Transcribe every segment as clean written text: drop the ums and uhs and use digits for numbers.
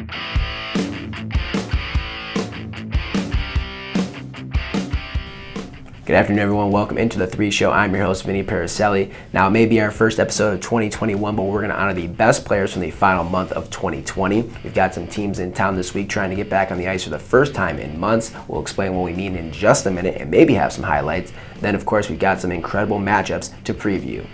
Good afternoon, everyone. Welcome into the 3 Show. I'm your host, Vinny Paracelli. Now, it may be our first episode of 2021, but we're going to honor the best players from the final month of 2020. We've got some teams in town this week trying to get back on the ice for the first time in months. We'll explain what we mean in just a minute and maybe have some highlights. Then, of course, we've got some incredible matchups to preview.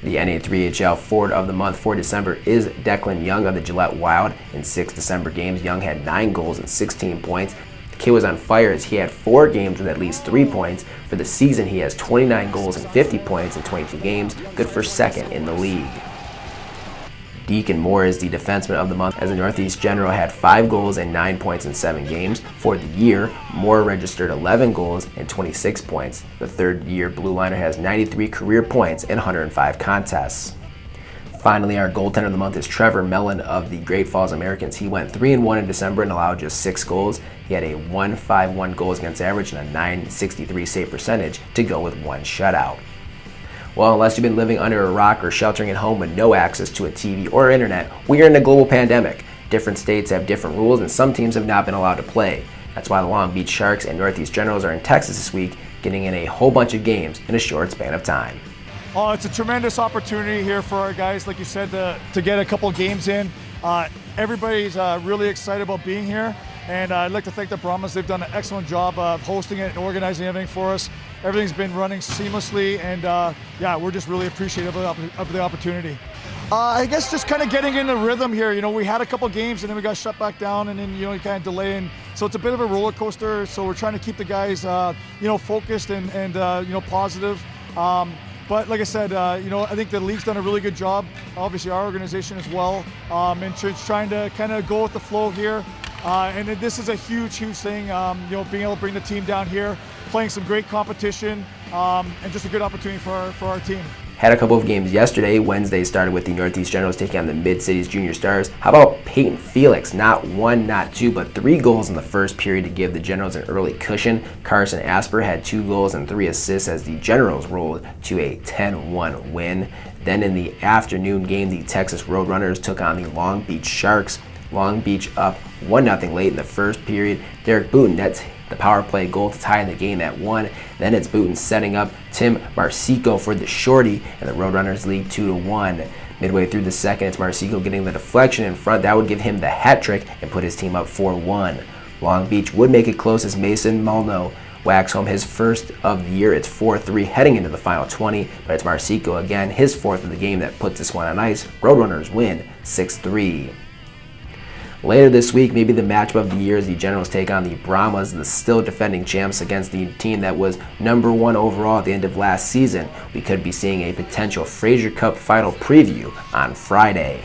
The NA3HL Forward of the Month for December is Declan Young of the Gillette Wild. In 6 December games, Young had 9 goals and 16 points. The kid was on fire as he had 4 games with at least 3 points. For the season, he has 29 goals and 50 points in 22 games, good for second in the league. Deacon Moore is the Defenseman of the Month as the Northeast General had 5 goals and 9 points in 7 games. For the year, Moore registered 11 goals and 26 points. The third-year Blue Liner has 93 career points in 105 contests. Finally, our Goaltender of the Month is Trevor Mellon of the Great Falls Americans. He went 3-1 in December and allowed just 6 goals. He had a .151 goals against average and a .963 save percentage to go with 1 shutout. Well, unless you've been living under a rock or sheltering at home with no access to a TV or internet, we are in a global pandemic. Different states have different rules and some teams have not been allowed to play. That's why the Long Beach Sharks and Northeast Generals are in Texas this week, getting in a whole bunch of games in a short span of time. Oh, it's a tremendous opportunity here for our guys, like you said, to get a couple games in. Everybody's really excited about being here, and I'd like to thank the Brahmas. They've done an excellent job of hosting it and organizing everything for us. Everything's been running seamlessly, and yeah, we're just really appreciative of the opportunity. I guess just kind of getting in the rhythm here. You know, we had a couple games and then we got shut back down, and then, you know, you kind of delay, and so it's a bit of a roller coaster. So we're trying to keep the guys, you know, focused and you know, positive. But like I said, you know, I think the league's done a really good job. Obviously, our organization as well, and trying to kind of go with the flow here. And this is a huge thing. You know, being able to bring the team down here, playing some great competition, and just a good opportunity for our team. Had a couple of games yesterday. Wednesday started with the Northeast Generals taking on the Mid-Cities Junior Stars. How about Peyton Felix? Not 1, not 2, but 3 goals in the first period to give the Generals an early cushion. Carson Asper had 2 goals and 3 assists as the Generals rolled to a 10-1 win. Then in the afternoon game, the Texas Roadrunners took on the Long Beach Sharks. Long Beach up 1-0 late in the first period. Derek Booten, that's the power play goal to tie the game at 1. Then it's Booten setting up Tim Marsico for the shorty, and the Roadrunners lead 2-1. Midway through the second, it's Marsico getting the deflection in front. That would give him the hat trick and put his team up 4-1. Long Beach would make it close as Mason Mulno whacks home his first of the year. It's 4-3 heading into the final 20, but it's Marsico again, his 4th of the game, that puts this one on ice. Roadrunners win 6-3. Later this week, maybe the matchup of the year as the Generals take on the Brahmas, the still defending champs, against the team that was number 1 overall at the end of last season. We could be seeing a potential Fraser Cup final preview on Friday.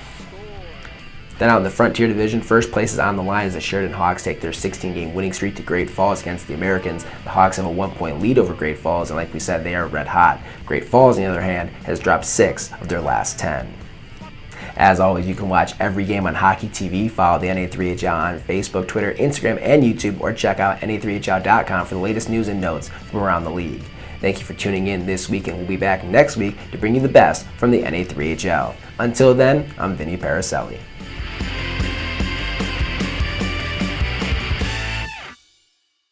Then out in the Frontier Division, first place is on the line as the Sheridan Hawks take their 16-game winning streak to Great Falls against the Americans. The Hawks have a 1-point lead over Great Falls, and like we said, they are red hot. Great Falls, on the other hand, has dropped 6 of their last 10. As always, you can watch every game on Hockey TV. Follow the NA3HL on Facebook, Twitter, Instagram, and YouTube, or check out na3hl.com for the latest news and notes from around the league. Thank you for tuning in this week, and we'll be back next week to bring you the best from the NA3HL. Until then, I'm Vinny Paracelli.